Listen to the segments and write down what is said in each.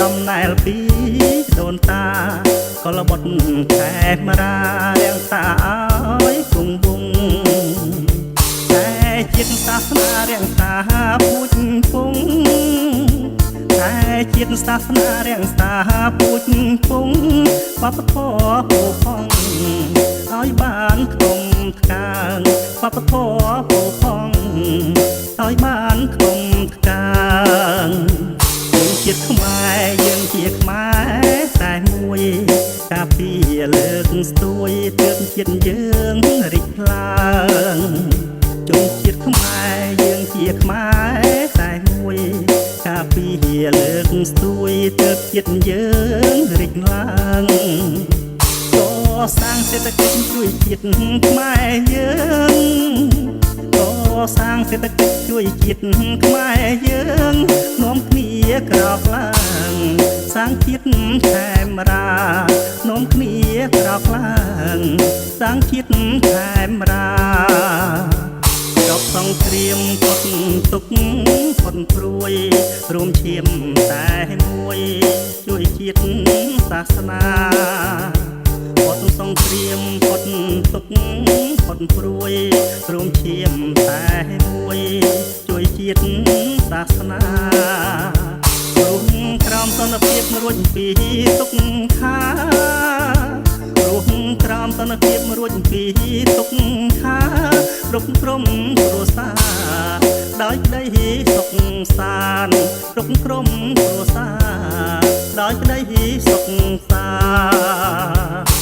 ដំណែលពីដូនតាក៏លបត់ខែមរារាំងតាឲ្យគង់វង្សតែជាតិសាសនារាំងតាពូជពងតែជាតិសាសនារាំងតាពូជពងបបធរពោផង់ឲ្យបានក្នុងថ្កើងបបធរពោផង់ឲ្យបានក្នុងថ្កើងជាតិខ្មែរយើងជាខ្មែរតែមួយការពីលើកស្ទួយទើបជាតិយើងរីកឡើងជនជាតិខ្មែរយើងជាខ្មែរតែមួយការពីលើកស្ទួយទើបជាតិយើងរីកឡើងកសាងសេដ្ឋកិច្ចជួយជាតិខ្មែរយើងកសាងសេដ្ឋកិច្ចជួយជាតិខ្មែរយើងនាំគ្នាក្រោកឡើងសាងជាតិខេមរានាំគ្នាក្រោកឡើងសាងជាតិខេមរាចប់សង្គ្រាមផុតទុក្ខផុតព្រួយរួមឈាមតែមួយជួយជាតិសាសនាផុតសង្គ្រាមផុតទុក្ខផុតព្រួយរួមឈាមតែមួយជួយជាតិសាសនារុំក្រោមសន្តិភាពរួចពីទុក្ខារុំក្រោមសន្តិភាពរួចពីទុក្ខារុកក្រុមគ្រួសារដោយក្តីសុខសាន្តរុកក្រុមគ្រួសារដោយក្តីសុខសាន្ត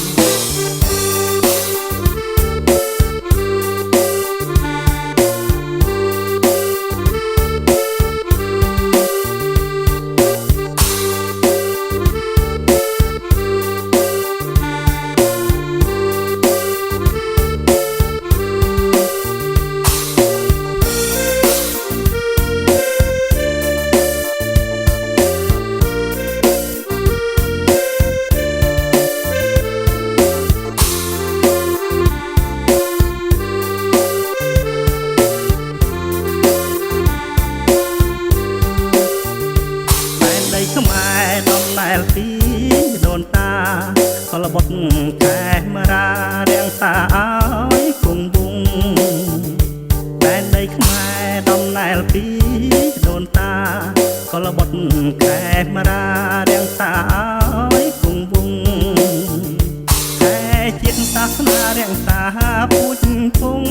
ខ្មែរដំណែលពីដូនតាក៏លបត់ខែមរារាំងតាឲ្យគង់វង្សតែដីខ្មែរដំណែលពីដូនតាក៏លបត់ខែមរារាំងតាឲ្យគង់វង្សតែជាតិសាសនារាំងតាពូជពង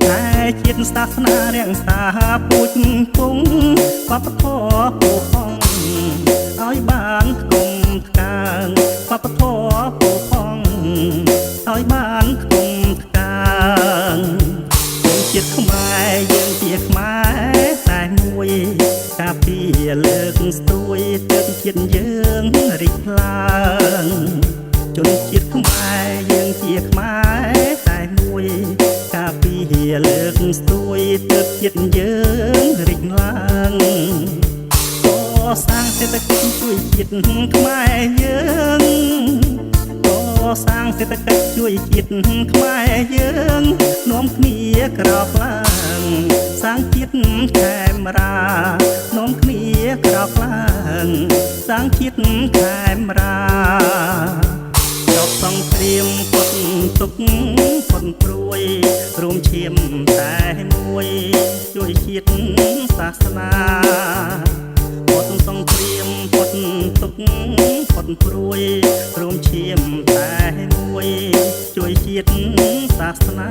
តែជាតិសាសនារាំងតាពូជពងបបធរពោផង់ឲ្យបានក្នុងថ្កើងបបធរពោផង់ឲ្យបានក្នុងថ្កើងជាតិខ្មែរយើងជាខ្មែរតែមួយការពីលើកស្ទួយទើបជាតិយើងរីកឡើងជនជាតិខ្មែរយើងជាខ្មែរតែមួយការពីលើកស្ទួយទើបជាតិយើងរីកឡើងកសាងសេដ្ឋកិច្ចជួយជាតិខ្មែរយើងកសាងសេដ្ឋកិច្ចជួយជាតិខ្មែរយើងនាំគ្នាក្រោកឡើងសាងជាតិខេមរានាំគ្នាក្រោកឡើងសាងជាតិខេមរាចប់សង្គ្រាមផុតទុក្ខផុតព្រួយរួមឈាមតែមួយជួយជាតិសាសនាផុតសង្គ្រាមផុតទុក្ខផុតព្រួយរួមឈាមតែមួយជួយជាតិសាសនា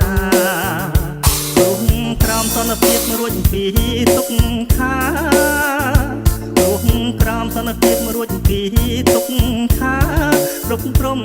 រុំក្រោមសន្តិភាពរួចពីទុក្ខារុំក្រោមសន្តិភាពរួចពីទុក្ខារុកក្រុម